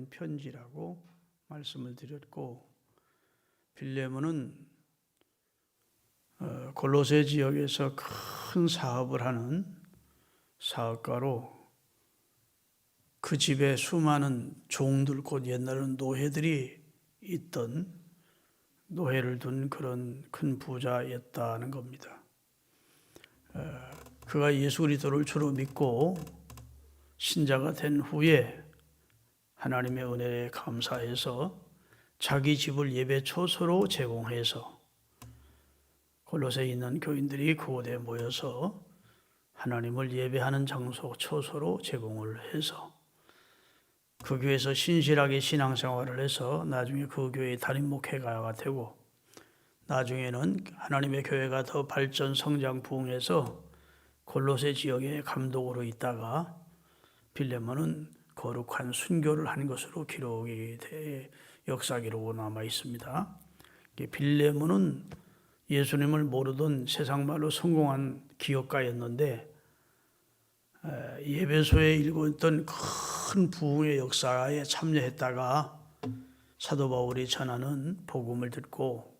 보낸 편지라고 말씀을 드렸고, 빌레몬은 골로새 지역에서 큰 사업을 하는 사업가로 그 집에 수많은 종들, 곧 옛날에는 노예들이 있던 노예를 둔 그런 큰 부자였다는 겁니다. 그가 예수 그리스도를 주로 믿고 신자가 된 후에 하나님의 은혜에 감사해서 자기 집을 예배 초소로 제공해서 골로새에 있는 교인들이 그곳에 모여서 하나님을 예배하는 장소 초소로 제공을 해서 그 교회에서 신실하게 신앙생활을 해서 나중에 그 교회의 담임 목회가가 되고, 나중에는 하나님의 교회가 더 발전 성장 부흥해서 골로새 지역의 감독으로 있다가 빌레몬은 거룩한 순교를 한 것으로 기록이 역사 기록으로 남아 있습니다. 빌레몬은 예수님을 모르던 세상말로 성공한 기업가였는데 예배소에 일궈있던 큰 부흥의 역사에 참여했다가 사도 바울이 전하는 복음을 듣고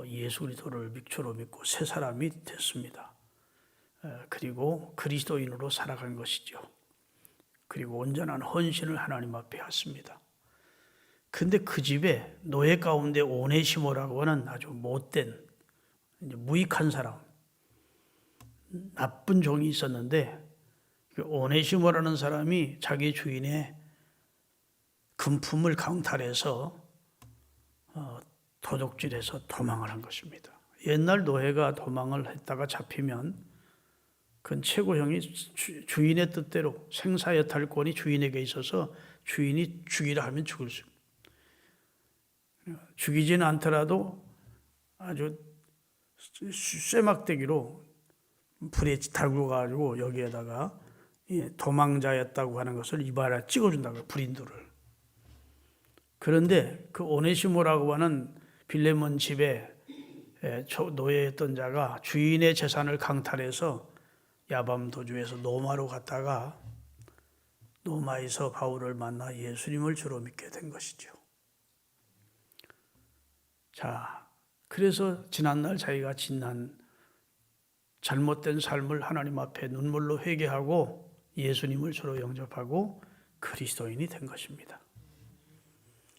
예수 그리스도를 주로 믿고 새 사람이 됐습니다. 그리고 그리스도인으로 살아간 것이죠. 그리고 온전한 헌신을 하나님 앞에 했습니다. 근데 그 집에 노예 가운데 오네시모라고 하는 아주 못된 무익한 사람, 나쁜 종이 있었는데, 그 오네시모라는 사람이 자기 주인의 금품을 강탈해서 도둑질해서 도망을 한 것입니다. 옛날 노예가 도망을 했다가 잡히면 그건 최고형이 주인의 뜻대로 생사여탈권이 주인에게 있어서 주인이 죽이라 하면 죽을 수 있습니다. 죽이지는 않더라도 아주 쇠막대기로 불에 달고 가지고 여기에다가 도망자였다고 하는 것을 이발에 찍어준다고요, 불인도를. 그런데 그 오네시모라고 하는 빌레몬 집에 노예였던 자가 주인의 재산을 강탈해서 야밤 도주에서 노마로 갔다가 노마에서 바울을 만나 예수님을 주로 믿게 된 것이죠. 자, 그래서 지난날 자기가 지난 잘못된 삶을 하나님 앞에 눈물로 회개하고 예수님을 주로 영접하고 그리스도인이 된 것입니다.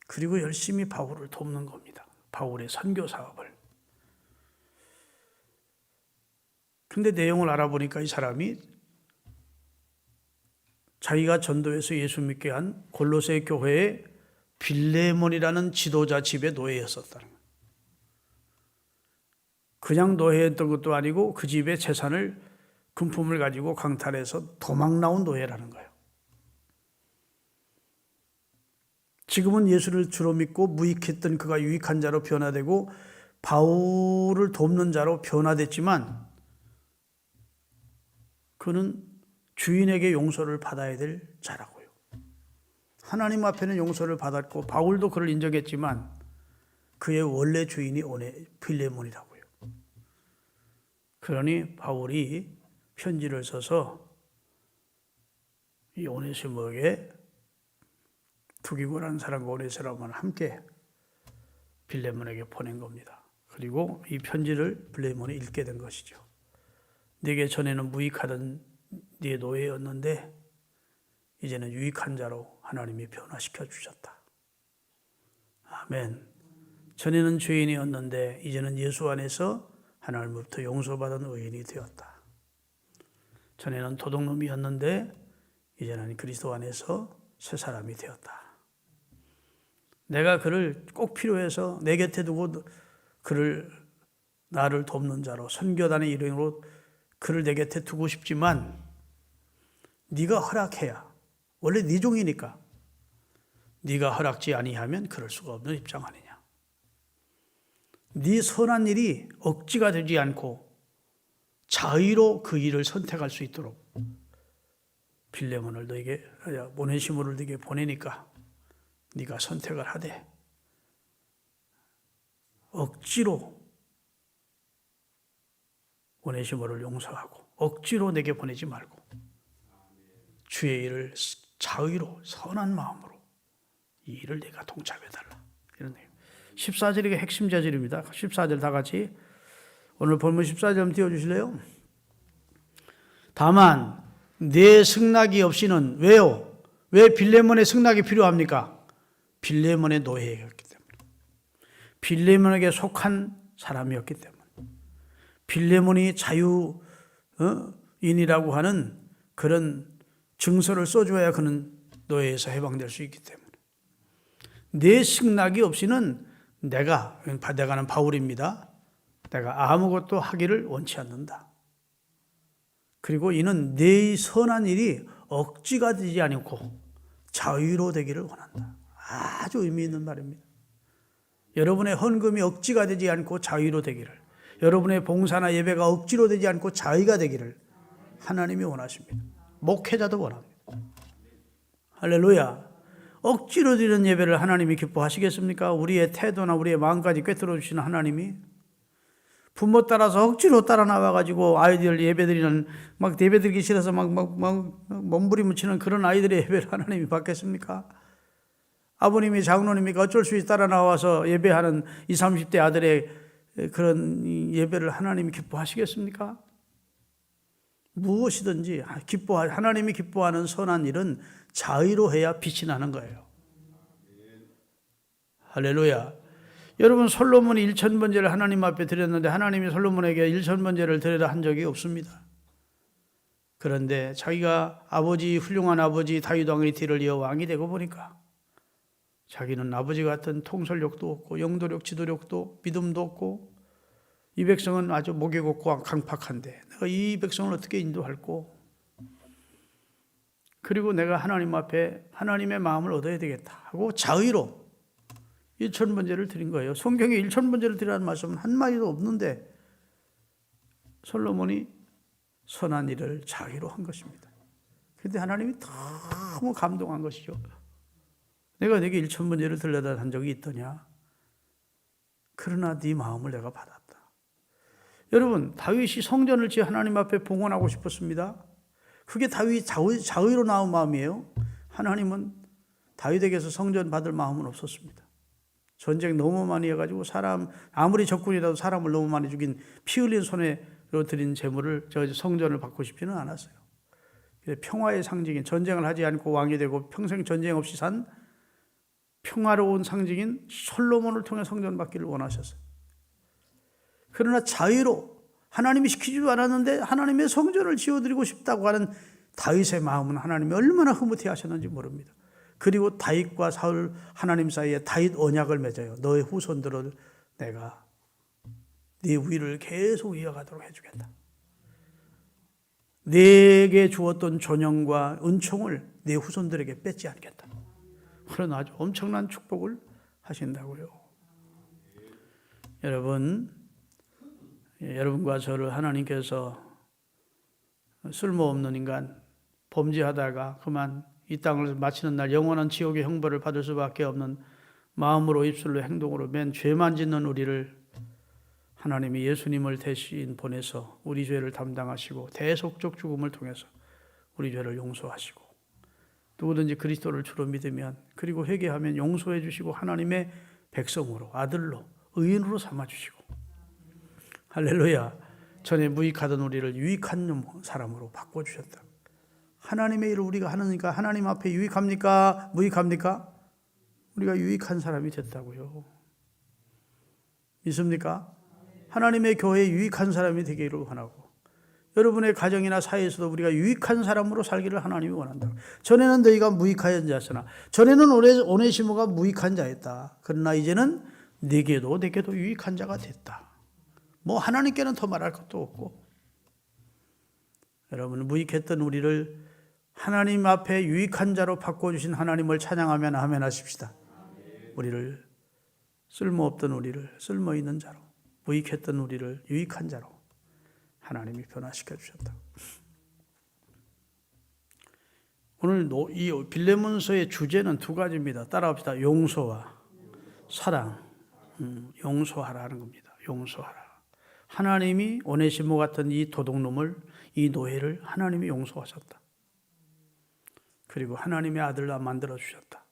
그리고 열심히 바울을 돕는 겁니다. 바울의 선교 사업을. 근데 내용을 알아보니까 이 사람이 자기가 전도해서 예수 믿게 한 골로새 교회의 빌레몬이라는 지도자 집의 노예였었다는 거예요. 그냥 노예였던 것도 아니고 그 집의 재산을, 금품을 가지고 강탈해서 도망 나온 노예라는 거예요. 지금은 예수를 주로 믿고 무익했던 그가 유익한 자로 변화되고 바울을 돕는 자로 변화됐지만, 그는 주인에게 용서를 받아야 될 자라고요. 하나님 앞에는 용서를 받았고 바울도 그를 인정했지만 그의 원래 주인이 빌레몬이라고요. 그러니 바울이 편지를 써서 이 오네시모에게 투기고라는 사람과 오네시모랑 함께 빌레몬에게 보낸 겁니다. 그리고 이 편지를 빌레몬이 읽게 된 것이죠. 네게 전에는 무익하던 네 노예였는데 이제는 유익한 자로 하나님이 변화시켜 주셨다. 아멘. 전에는 죄인이었는데 이제는 예수 안에서 하나님으로부터 용서받은 의인이 되었다. 전에는 도둑놈이었는데 이제는 그리스도 안에서 새 사람이 되었다. 내가 그를 꼭 필요해서 내 곁에 두고 그를 나를 돕는 자로 선교단의 일행으로 그를 내 곁에 두고 싶지만 네가 허락해야, 원래 네 종이니까 네가 허락지 아니하면 그럴 수가 없는 입장 아니냐. 네 선한 일이 억지가 되지 않고 자의로 그 일을 선택할 수 있도록 빌레몬을 너에게, 오네시모를 너에게 보내니까 네가 선택을 하되 억지로 오네시모를 용서하고 억지로 내게 보내지 말고 주의 일을 자의로 선한 마음으로 이 일을 내가 동참해달라. 이런 내용. 14절이 핵심 저절입니다. 14절 다 같이 오늘 본문 14절 한번 띄워주실래요? 다만 내 승낙이 없이는 왜요? 왜 빌레몬의 승낙이 필요합니까? 빌레몬의 노예였기 때문에, 빌레몬에게 속한 사람이었기 때문에, 빌레몬이 자유인이라고 하는 그런 증서를 써줘야 그는 노예에서 해방될 수 있기 때문에, 내 승낙이 없이는 내가는 바울입니다. 내가 아무것도 하기를 원치 않는다. 그리고 이는 내 선한 일이 억지가 되지 않고 자유로 되기를 원한다. 아주 의미 있는 말입니다. 여러분의 헌금이 억지가 되지 않고 자유로 되기를, 여러분의 봉사나 예배가 억지로 되지 않고 자유가 되기를 하나님이 원하십니다. 목회자도 원합니다. 할렐루야. 억지로 드리는 예배를 하나님이 기뻐하시겠습니까? 우리의 태도나 우리의 마음까지 꿰뚫어 주시는 하나님이 부모 따라서 억지로 따라 나와가지고 아이들 예배드리는, 막 예배드리기 싫어서 막 몸부림을 치는 그런 아이들의 예배를 하나님이 받겠습니까? 아버님이 장로님이니까 어쩔 수 없이 따라 나와서 예배하는 20, 30대 아들의 그런 예배를 하나님이 기뻐하시겠습니까? 무엇이든지 하나님이 기뻐하는 선한 일은 자의로 해야 빛이 나는 거예요. 할렐루야. 여러분, 솔로몬이 1000번제를 하나님 앞에 드렸는데 하나님이 솔로몬에게 1000번제를 드리라 한 적이 없습니다. 그런데 자기가 훌륭한 아버지 다윗 왕의 뒤를 이어 왕이 되고 보니까 자기는 아버지 같은 통솔력도 없고 영도력, 지도력도, 믿음도 없고, 이 백성은 아주 목이 곱고 강팍한데 내가 이 백성을 어떻게 인도할꼬? 그리고 내가 하나님 앞에 하나님의 마음을 얻어야 되겠다 하고 자의로 1000번제를 드린 거예요. 성경에 1000번제를 드리라는 말씀은 한마디도 없는데 솔로몬이 선한 일을 자의로 한 것입니다. 그런데 하나님이 너무 감동한 것이죠. 내가 네게 1000번제를 드리려다 한 적이 있더냐? 그러나 네 마음을 내가 받았다. 여러분, 다윗이 성전을 지어 하나님 앞에 봉헌하고 싶었습니다. 그게 다윗 자의로 나온 마음이에요. 하나님은 다윗에게서 성전 받을 마음은 없었습니다. 전쟁 너무 많이 해가지고 아무리 적군이라도 사람을 너무 많이 죽인 피 흘린 손으로 드린 제물을 성전을 받고 싶지는 않았어요. 평화의 상징인, 전쟁을 하지 않고 왕이 되고 평생 전쟁 없이 산 평화로운 상징인 솔로몬을 통해 성전 받기를 원하셨어요. 그러나 자유로 하나님이 시키지도 않았는데 하나님의 성전을 지어드리고 싶다고 하는 다윗의 마음은 하나님이 얼마나 흐뭇해 하셨는지 모릅니다. 그리고 다윗과 사울 하나님 사이에 다윗 언약을 맺어요. 너의 후손들을 내가 네 위를 계속 이어가도록 해주겠다. 내게 주었던 존영과 은총을 네 후손들에게 뺏지 않겠다. 그런 아주 엄청난 축복을 하신다고요. 여러분과 저를 하나님께서 쓸모없는 인간, 범죄하다가 그만 이 땅을 마치는 날 영원한 지옥의 형벌을 받을 수밖에 없는 마음으로, 입술로, 행동으로 맨 죄만 짓는 우리를 하나님이 예수님을 대신 보내서 우리 죄를 담당하시고 대속적 죽음을 통해서 우리 죄를 용서하시고, 누구든지 그리스도를 주로 믿으면 그리고 회개하면 용서해 주시고 하나님의 백성으로, 아들로, 의인으로 삼아주시고, 할렐루야, 전에 무익하던 우리를 유익한 사람으로 바꿔주셨다. 하나님의 일을 우리가 하니까 하나님 앞에 유익합니까? 무익합니까? 우리가 유익한 사람이 됐다고요. 믿습니까? 하나님의 교회에 유익한 사람이 되기를 원하고, 여러분의 가정이나 사회에서도 우리가 유익한 사람으로 살기를 하나님이 원한다. 전에는 너희가 무익한 자였으나, 전에는 오네시모가 무익한 자였다. 그러나 이제는 내게도 유익한 자가 됐다. 뭐 하나님께는 더 말할 것도 없고, 여러분, 무익했던 우리를 하나님 앞에 유익한 자로 바꿔주신 하나님을 찬양하면 아멘 하십시다. 우리를, 쓸모없던 우리를 쓸모있는 자로, 무익했던 우리를 유익한 자로 하나님이 변화시켜 주셨다. 오늘 이 빌레몬서의 주제는 두 가지입니다. 따라합시다. 용서와 사랑. 용서하라는 겁니다. 용서하라. 하나님이 오네시모 같은 이 도둑놈을, 이 노예를 하나님이 용서하셨다. 그리고 하나님의 아들로 만들어 주셨다.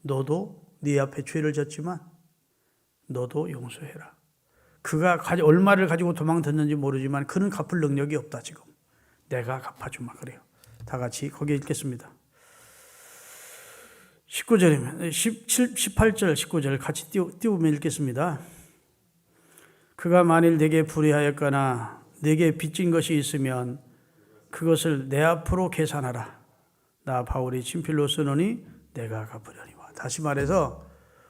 너도 네 앞에 죄를 졌지만 너도 용서해라. 그가 얼마를 가지고 도망쳤는지 모르지만 그는 갚을 능력이 없다 지금. 내가 갚아주마 그래요. 다 같이 거기 읽겠습니다. 19절이면 18절 19절 같이 띄우면 읽겠습니다. 그가 만일 내게 불의하였거나 내게 빚진 것이 있으면 그것을 내 앞으로 계산하라. 나 바울이 친필로 쓰노니 내가 갚으려니와. 다시 말해서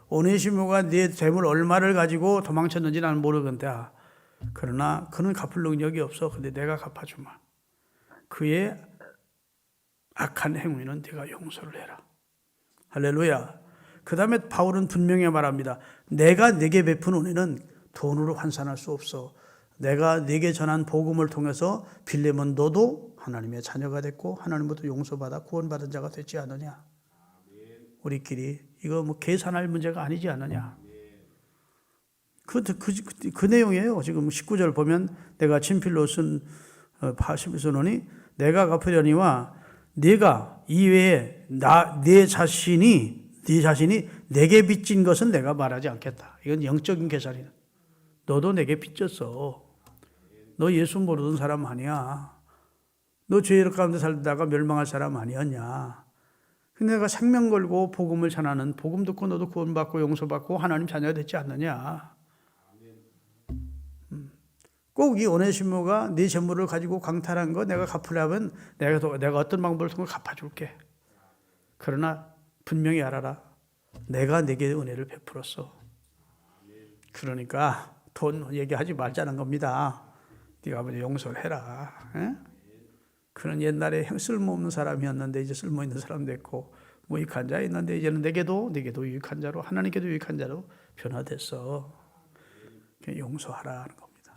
오네시모가 네 재물 얼마를 가지고 도망쳤는지 나는 모르건대. 그러나 그는 갚을 능력이 없어. 근데 내가 갚아주마. 그의 악한 행위는 네가 용서를 해라. 할렐루야. 그 다음에 바울은 분명히 말합니다. 내가 네게 베푼 은혜는 돈으로 환산할 수 없어. 내가 네게 전한 복음을 통해서 빌레몬 너도 하나님의 자녀가 됐고 하나님부터 용서받아 구원받은 자가 됐지 않느냐. 우리끼리 이거 뭐 계산할 문제가 아니지 않느냐. 그 내용이에요. 지금 19절 보면 내가 친필로 쓴 파시미소노니 내가 갚으려니와 네가 이외에 네 자신이 내게 빚진 것은 내가 말하지 않겠다. 이건 영적인 계산이다. 너도 내게 빚졌어. 너 예수 모르던 사람 아니야. 너 죄 가운데 살다가 멸망할 사람 아니었냐. 근데 내가 생명 걸고 복음을 전하는 복음 듣고 너도 구원받고 용서받고 하나님 자녀가 됐지 않느냐. 꼭 이 오네시모가 네 재물을 가지고 강탈한 거 내가 갚으려면 내가 어떤 방법을 통해 갚아줄게. 그러나 분명히 알아라. 내가 네게 은혜를 베풀었어. 그러니까 돈 얘기하지 말자는 겁니다. 네가 먼저 용서를 해라. 에? 그는 옛날에 쓸모없는 사람이었는데 이제 쓸모있는 사람 됐고 무익한 자였는데 이제는 내게도 유익한 자로 하나님께도 유익한 자로 변화됐어. 용서하라는 겁니다.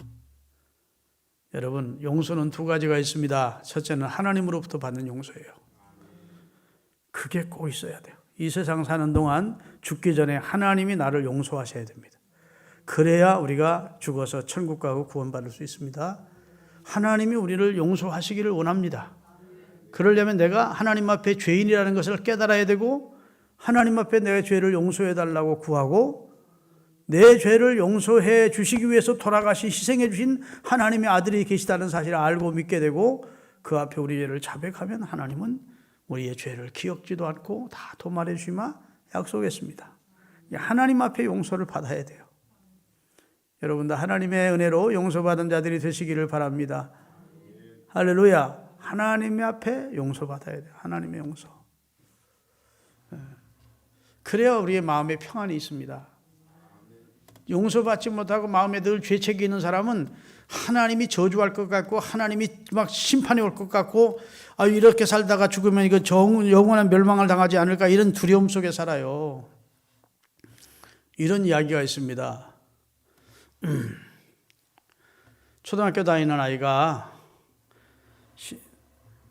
여러분 용서는 두 가지가 있습니다. 첫째는 하나님으로부터 받는 용서예요. 그게 꼭 있어야 돼요. 이 세상 사는 동안 죽기 전에 하나님이 나를 용서하셔야 됩니다. 그래야 우리가 죽어서 천국 가고 구원받을 수 있습니다. 하나님이 우리를 용서하시기를 원합니다. 그러려면 내가 하나님 앞에 죄인이라는 것을 깨달아야 되고 하나님 앞에 내 죄를 용서해 달라고 구하고 내 죄를 용서해 주시기 위해서 돌아가시 희생해 주신 하나님의 아들이 계시다는 사실을 알고 믿게 되고 그 앞에 우리 죄를 자백하면 하나님은 우리의 죄를 기억지도 않고 다 도말해 주시마 약속했습니다. 하나님 앞에 용서를 받아야 돼요. 여러분도 하나님의 은혜로 용서받은 자들이 되시기를 바랍니다. 할렐루야. 하나님 앞에 용서받아야 돼요. 하나님의 용서. 그래야 우리의 마음에 평안이 있습니다. 용서받지 못하고 마음에 늘 죄책이 있는 사람은 하나님이 저주할 것 같고 하나님이 막 심판이 올 것 같고 이렇게 살다가 죽으면 이거 영원한 멸망을 당하지 않을까 이런 두려움 속에 살아요. 이런 이야기가 있습니다. 초등학교 다니는 아이가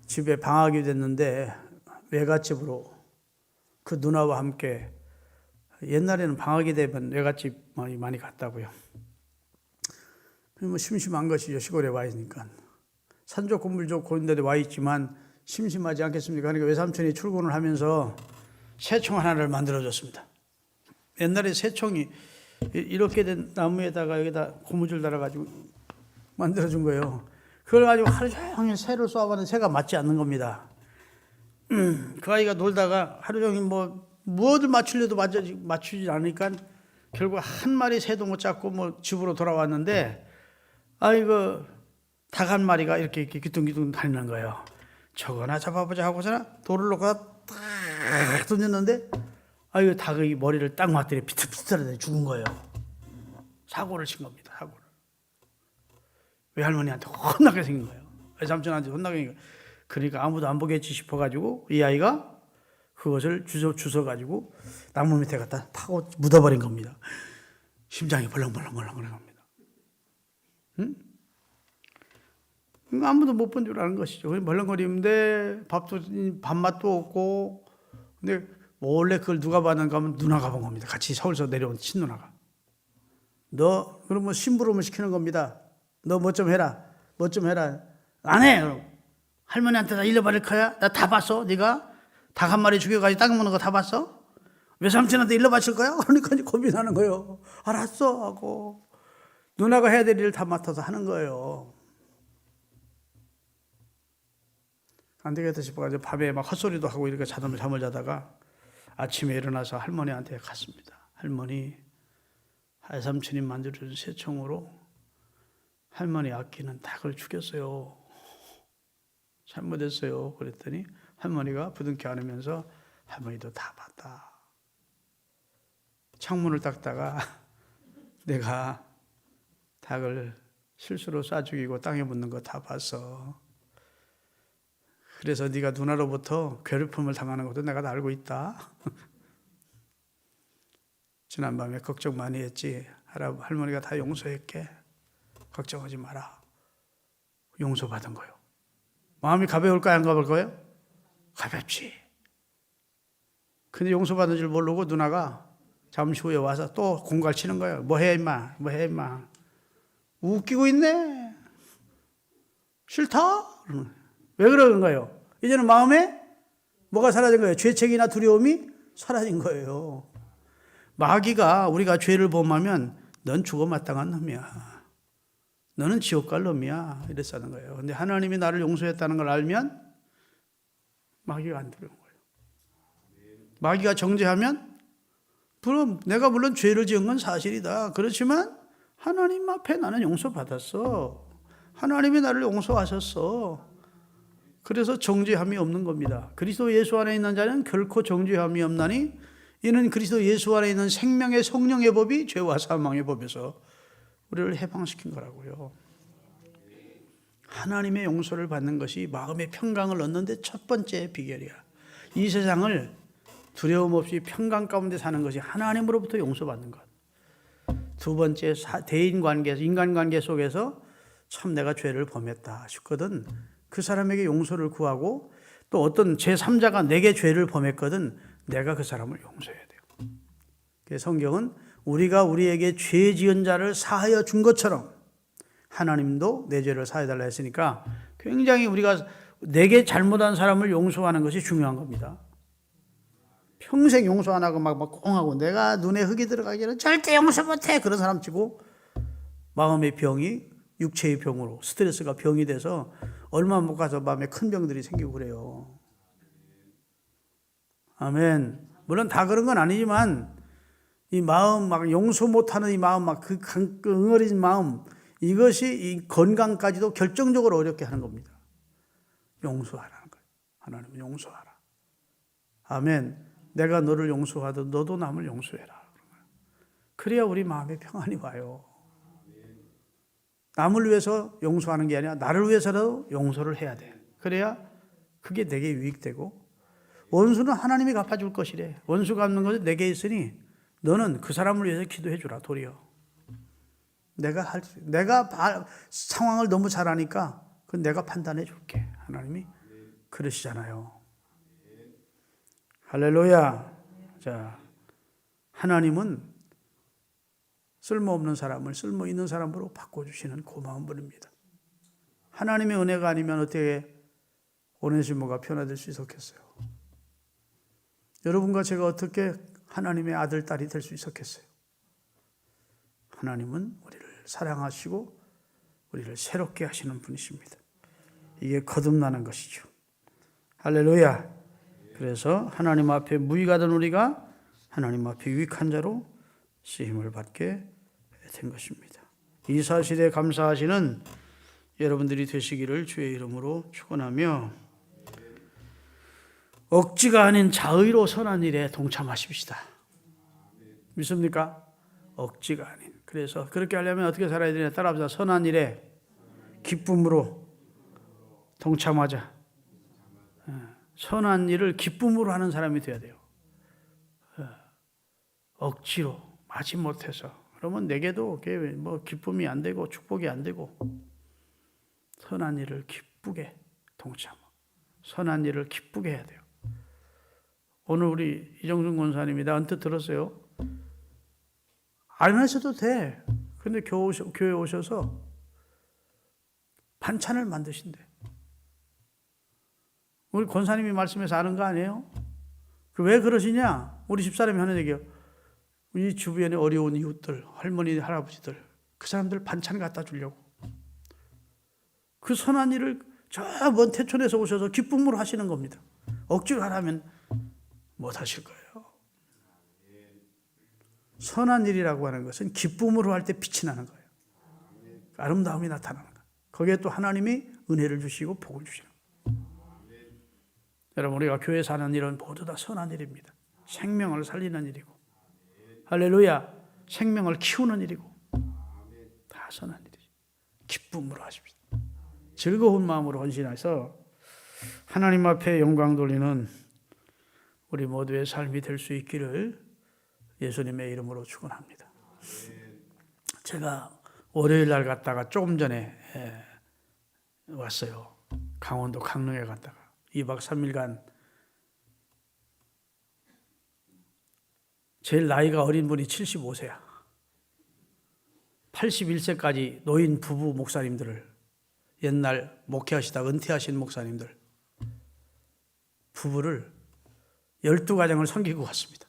집에 방학이 됐는데 외갓집으로 그 누나와 함께 옛날에는 방학이 되면 외갓집 많이 갔다고요. 뭐 심심한 것이죠. 시골에 와 있으니까. 산 좋고 물 좋고 그런 데 와 있지만 심심하지 않겠습니까? 그러니까 외삼촌이 출근을 하면서 새총 하나를 만들어줬습니다. 옛날에 새총이 이렇게 된 나무에다가 여기다 고무줄 달아가지고 만들어준 거예요. 그걸 가지고 하루 종일 새를 쏘아봤는데 새가 맞지 않는 겁니다. 그 아이가 놀다가 하루 종일 무엇을 맞추려도 맞추지 않으니까 결국 한 마리 새도 못 잡고 집으로 돌아왔는데 닭 한 마리가 이렇게 기둥기둥 다니는 거예요. 저거나 잡아보자 하고서나 돌을 놓고 딱 던졌는데 닭의 머리를 딱 맞더니 비틀비틀하더니 죽은 거예요. 사고를 친 겁니다. 사고를. 외할머니한테 혼나게 생긴 거예요. 외삼촌한테 혼나게 생긴 거예요. 그러니까 아무도 안 보겠지 싶어가지고 이 아이가 그것을 주워가지고 나무 밑에 갖다 파고 묻어버린 겁니다. 심장이 벌렁벌렁합니다. 응? 아무도 못 본 줄 아는 것이죠. 벌렁거리는데 밥맛도 없고 근데 원래 그걸 누가 봤는가 하면 누나가 본 겁니다. 같이 서울서 내려온 친누나가. 너 그러면 심부름을 시키는 겁니다. 너 뭐 좀 해라. 뭐 좀 해라. 안 해. 그럼. 할머니한테 다 잃어버릴 거야. 나 다 봤어. 네가 닭 한 마리 죽여가지고 딱 먹는 거 다 봤어? 외삼촌한테 일러 바칠 거야? 그러니까 이제 고민하는 거예요. 알았어 하고 누나가 해야 될 일을 다 맡아서 하는 거예요. 안 되겠다 싶어가지고 밤에 막 헛소리도 하고 이렇게 잠을 자다가 아침에 일어나서 할머니한테 갔습니다. 할머니, 할삼촌이 만들어준 새총으로 할머니 아끼는 닭을 죽였어요. 잘못했어요. 그랬더니 할머니가 부둥켜 안으면서 할머니도 다 봤다. 창문을 닦다가 내가 닭을 실수로 쏴 죽이고 땅에 묻는 거 다 봤어. 그래서 네가 누나로부터 괴롭힘을 당하는 것도 내가 다 알고 있다. 지난밤에 걱정 많이 했지. 할머니가 다 용서할게. 걱정하지 마라. 용서받은 거요. 마음이 가벼울까요? 안 가벼울 거예요? 가볍지. 근데 용서받은 줄 모르고 누나가 잠시 후에 와서 또 공갈 치는 거예요. 뭐 해 임마. 뭐 해 임마. 웃기고 있네. 싫다. 왜 그러는 거예요? 이제는 마음에 뭐가 사라진 거예요? 죄책이나 두려움이 사라진 거예요. 마귀가 우리가 죄를 범하면 넌 죽어 마땅한 놈이야. 너는 지옥 갈 놈이야. 이랬다는 거예요. 근데 하나님이 나를 용서했다는 걸 알면 마귀가 안 두려운 거예요. 마귀가 정죄하면 그럼 내가 물론 죄를 지은 건 사실이다. 그렇지만 하나님 앞에 나는 용서받았어. 하나님이 나를 용서하셨어. 그래서 정죄함이 없는 겁니다. 그리스도 예수 안에 있는 자는 결코 정죄함이 없나니 이는 그리스도 예수 안에 있는 생명의 성령의 법이 죄와 사망의 법에서 우리를 해방시킨 거라고요. 하나님의 용서를 받는 것이 마음의 평강을 얻는데 첫 번째 비결이야. 이 세상을 두려움 없이 평강 가운데 사는 것이 하나님으로부터 용서받는 것. 두 번째, 대인관계, 인간관계 속에서 참 내가 죄를 범했다 싶거든 그 사람에게 용서를 구하고 또 어떤 제3자가 내게 죄를 범했거든 내가 그 사람을 용서해야 돼요. 그래서 성경은 우리가 우리에게 죄 지은 자를 사하여 준 것처럼 하나님도 내 죄를 사해달라 했으니까 굉장히 우리가 내게 잘못한 사람을 용서하는 것이 중요한 겁니다. 평생 용서 안 하고 막 꽁하고 내가 눈에 흙이 들어가기는 절대 용서 못해 그런 사람 치고 마음의 병이 육체의 병으로 스트레스가 병이 돼서 얼마 못 가서 마음에 큰 병들이 생기고 그래요. 아멘. 물론 다 그런 건 아니지만 이 마음 막 용서 못하는 이 마음 막 그 응어린 마음 이것이 이 건강까지도 결정적으로 어렵게 하는 겁니다. 용서하라는 거예요. 하나님은 용서하라. 아멘. 내가 너를 용서하듯 너도 남을 용서해라. 그래야 우리 마음에 평안이 와요. 남을 위해서 용서하는 게 아니라 나를 위해서라도 용서를 해야 돼. 그래야 그게 내게 유익되고 원수는 하나님이 갚아줄 것이래. 원수 갚는 것은 내게 있으니 너는 그 사람을 위해서 기도해 주라. 도리어. 내가 상황을 너무 잘 아니까 그건 내가 판단해 줄게. 하나님이 그러시잖아요. 할렐루야. 자, 하나님은 쓸모없는 사람을 쓸모 있는 사람으로 바꿔주시는 고마운 분입니다. 하나님의 은혜가 아니면 어떻게 오네시모가 변화될 수 있었겠어요? 여러분과 제가 어떻게 하나님의 아들, 딸이 될 수 있었겠어요? 하나님은 우리를 사랑하시고 우리를 새롭게 하시는 분이십니다. 이게 거듭나는 것이죠. 할렐루야. 그래서 하나님 앞에 무의가 된 우리가 하나님 앞에 유익한 자로 쓰임을 받게 된 것입니다. 이 사실에 감사하시는 여러분들이 되시기를 주의 이름으로 축원하며 억지가 아닌 자의로 선한 일에 동참하십시다. 믿습니까? 억지가 아닌. 그래서 그렇게 하려면 어떻게 살아야 되냐? 따라합시다. 선한 일에 기쁨으로 동참하자. 선한 일을 기쁨으로 하는 사람이 되어야 돼요. 억지로 마지못해서 그러면 내게도 뭐 기쁨이 안 되고 축복이 안 되고 선한 일을 기쁘게 동참. 선한 일을 기쁘게 해야 돼요. 오늘 우리 이정순 권사님이 나 언뜻 들었어요. 안 하셔도 돼. 근데 교회 오셔서 반찬을 만드신대. 우리 권사님이 말씀해서 아는 거 아니에요? 왜 그러시냐? 우리 집사람이 하는 얘기예요. 이 주변에 어려운 이웃들, 할머니, 할아버지들, 그 사람들 반찬 갖다 주려고. 그 선한 일을 저 먼 태촌에서 오셔서 기쁨으로 하시는 겁니다. 억지로 하라면 못 하실 거예요. 선한 일이라고 하는 것은 기쁨으로 할 때 빛이 나는 거예요. 아름다움이 나타나는 거예요. 거기에 또 하나님이 은혜를 주시고 복을 주시는 거예요. 여러분, 우리가 교회에서 하는 일은 모두 다 선한 일입니다. 생명을 살리는 일이고, 할렐루야, 생명을 키우는 일이고, 다 선한 일이죠. 기쁨으로 하십시오. 즐거운 마음으로 헌신해서 하나님 앞에 영광 돌리는 우리 모두의 삶이 될 수 있기를 예수님의 이름으로 축원합니다. 제가 월요일 날 갔다가 조금 전에 왔어요. 강원도 강릉에 갔다가 2박 3일간 제일 나이가 어린 분이 75세야. 81세까지 노인 부부 목사님들을, 옛날 목회하시다 은퇴하신 목사님들 부부를 12가정을 섬기고 갔습니다.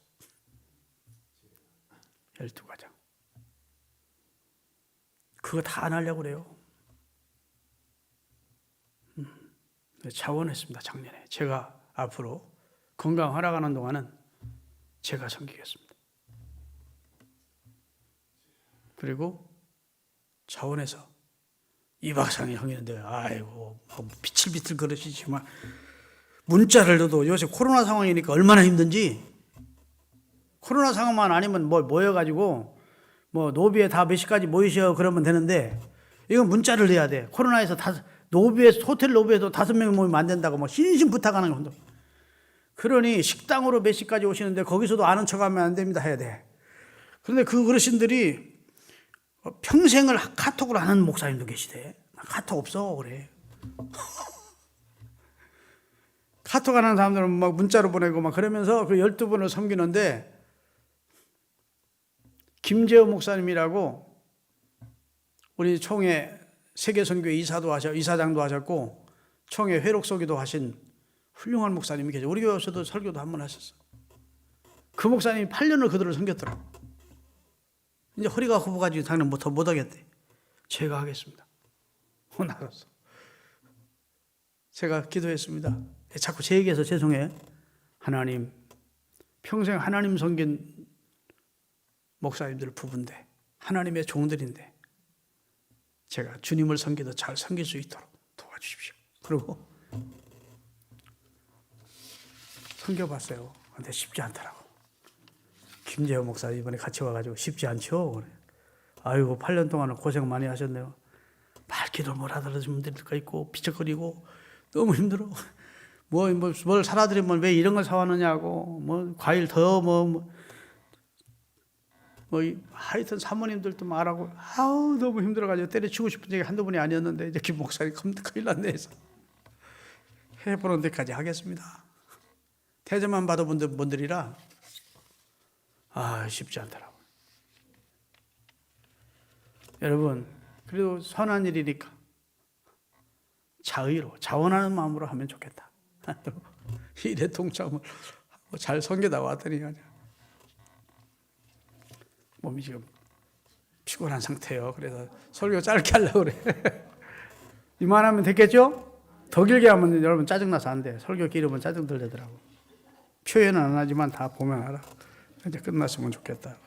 12가정. 그거 다 안 하려고 그래요. 자원했습니다. 작년에. 제가 앞으로 건강 하락하는 동안은 제가 섬기겠습니다. 그리고 자원해서 2박 3일 섬기는데 아이고 비틀비틀 그러시지만 문자를 넣어도 요새 코로나 상황이니까 얼마나 힘든지, 코로나 상황만 아니면 뭐 모여가지고 뭐 노비에 다 몇 시까지 모이셔 그러면 되는데 이건 문자를 내야 돼. 코로나에서 호텔 로비에도 5명 모이면 안 된다고 뭐 신신 부탁하는 겁니다. 그러니 식당으로 몇 시까지 오시는데 거기서도 아는 척하면 안 됩니다 해야 돼. 그런데 그 어르신들이 평생을 카톡을 하는 목사님도 계시대. 카톡 없어 그래. 카톡 하는 사람들은 막 문자로 보내고 막 그러면서 그 12분을 섬기는데, 김재호 목사님이라고 우리 총회 세계선교회 이사장도 하셨고 총회 회록소기도 하신 훌륭한 목사님이 계세요. 우리 교회에서도 설교도 한 번 하셨어요. 그 목사님이 8년을 그들을 섬겼더라고. 이제 허리가 굽어가지고 당연히 못 하겠대. 제가 하겠습니다. 나갔어. 제가 기도했습니다. 자꾸 제 얘기해서 죄송해. 하나님, 평생 하나님 섬긴 목사님들 부부인데, 하나님의 종들인데 제가 주님을 섬기도 잘 섬길 수 있도록 도와주십시오. 그리고 섬겨봤어요. 근데 쉽지 않더라고. 김재호 목사 이번에 같이 와가지고 쉽지 않죠. 그래. 아이고 8년 동안은 고생 많이 하셨네요. 말기도 못 알아들으시는 분들도 있고 비척거리고 너무 힘들어. 뭘 사라드리면 왜 이런 걸 사왔느냐고, 뭐 과일 더 하여튼 사모님들도 말하고 아우 너무 힘들어가지고 때려치고 싶은 적이 한두 번이 아니었는데 이제 김 목사님 큰일 났네 해서 해보는 데까지 하겠습니다. 태제만 받아본 분들이라 쉽지 않더라고요. 여러분, 그래도 선한 일이니까 자의로 자원하는 마음으로 하면 좋겠다. 일에 동참을 잘 섬기다 왔더니 몸이 지금 피곤한 상태예요. 그래서 설교 짧게 하려고 그래. 이만하면 됐겠죠? 더 길게 하면 여러분 짜증나서 안 돼. 설교 길으면 짜증 들리더라고. 표현은 안 하지만 다 보면 알아. 이제 끝났으면 좋겠다.